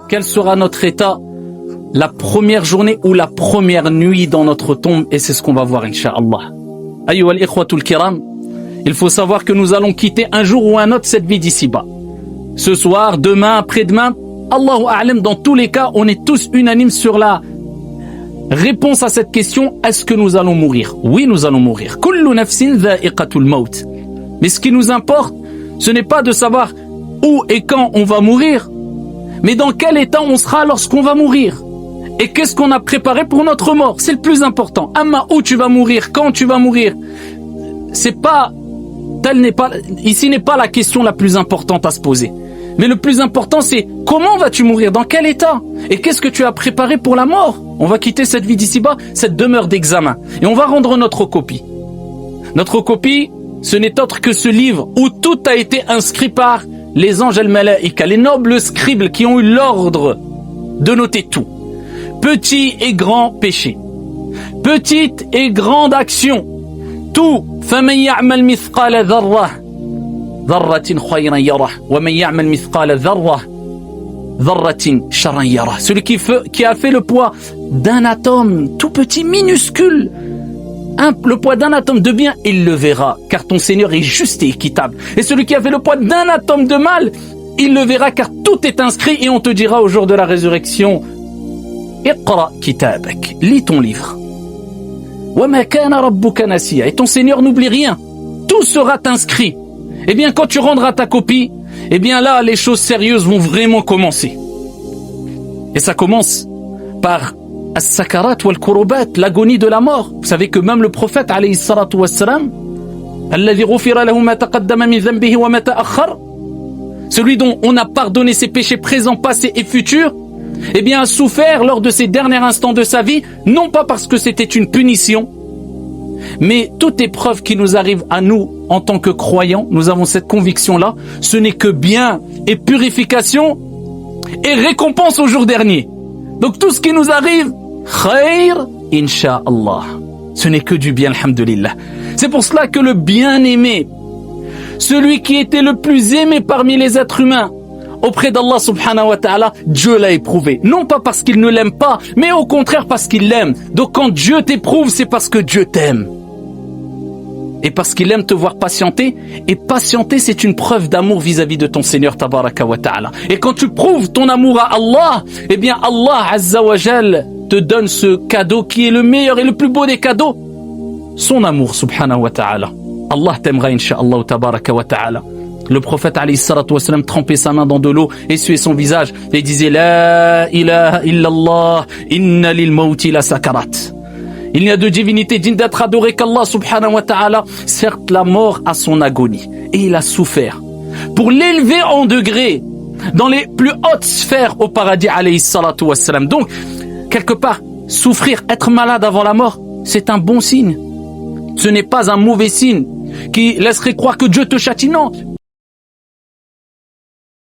quel sera notre état la première journée ou la première nuit dans notre tombe, et c'est ce qu'on va voir, Inch'Allah. Ayyuha al-ikhwatul kiram, il faut savoir que nous allons quitter un jour ou un autre cette vie d'ici-bas. Ce soir, demain, après-demain, Allahu A'lam, dans tous les cas, on est tous unanimes sur la réponse à cette question, est-ce que nous allons mourir? Oui, nous allons mourir. Kullu nafsin dha'iqatul maut. Mais ce qui nous importe, ce n'est pas de savoir où et quand on va mourir, mais dans quel état on sera lorsqu'on va mourir. Et qu'est-ce qu'on a préparé pour notre mort? C'est le plus important. Amma, où tu vas mourir, quand tu vas mourir, ici n'est pas la question la plus importante à se poser. Mais le plus important, c'est comment vas-tu mourir, dans quel état, et qu'est-ce que tu as préparé pour la mort. On va quitter cette vie d'ici-bas, cette demeure d'examen, et on va rendre notre copie. Notre copie, ce n'est autre que ce livre où tout a été inscrit par les anges al-malaïka, les nobles scribes qui ont eu l'ordre de noter tout. Petit et grand péché, petite et grande action, tout. فَمَنْ يَعْمَلْ مِثْقَالَ ذَرَّةٍ خَيْرًا يَرَهُ وَمَنْ يَعْمَلْ مِثْقَالَ ذَرَّةٍ شَرًّا يَرَهُ. Celui qui a fait le poids d'un atome tout petit, minuscule, le poids d'un atome de bien, il le verra, car ton Seigneur est juste et équitable. Et celui qui a fait le poids d'un atome de mal, il le verra, car tout est inscrit, et on te dira au jour de la résurrection, Iqra kitabak, lis ton livre. Wa ma kana rabbuka nasiya, et ton Seigneur n'oublie rien. Tout sera inscrit. Eh bien, quand tu rendras ta copie, eh bien là, les choses sérieuses vont vraiment commencer. Et ça commence par as-sakarat wal-kurubat, l'agonie de la mort. Vous savez que même le prophète, alayhi salatu wassalam, alladhi ghufira lahu ma taqaddama min dhanbihi wa ma ta'akhkhar, celui dont on a pardonné ses péchés présents, passés et futurs, eh bien, a souffert lors de ces derniers instants de sa vie, non pas parce que c'était une punition, mais toute épreuve qui nous arrive à nous en tant que croyants, nous avons cette conviction-là, ce n'est que bien et purification et récompense au jour dernier. Donc tout ce qui nous arrive, khair, insha'Allah. Ce n'est que du bien, alhamdulillah. C'est pour cela que le bien-aimé, celui qui était le plus aimé parmi les êtres humains, auprès d'Allah subhanahu wa ta'ala, Dieu l'a éprouvé. Non pas parce qu'il ne l'aime pas, mais au contraire parce qu'il l'aime. Donc quand Dieu t'éprouve, c'est parce que Dieu t'aime. Et parce qu'il aime te voir patienter. Et patienter, c'est une preuve d'amour vis-à-vis de ton Seigneur tabaraka wa ta'ala. Et quand tu prouves ton amour à Allah, eh bien Allah azza wa jal te donne ce cadeau qui est le meilleur et le plus beau des cadeaux. Son amour subhanahu wa ta'ala. Allah t'aimera insha'Allah tabaraka wa ta'ala. Le prophète alayhi salatu wassalam trempait sa main dans de l'eau, essuyait son visage et disait La ilaha illallah, inna lil mawti la sakarat. Il n'y a de divinité digne d'être adorée qu'Allah subhanahu wa ta'ala. Certes, la mort a son agonie et il a souffert. Pour l'élever en degré dans les plus hautes sphères au paradis alayhi salatu wassalam. Donc, quelque part, souffrir, être malade avant la mort, c'est un bon signe. Ce n'est pas un mauvais signe qui laisserait croire que Dieu te châtie. Non,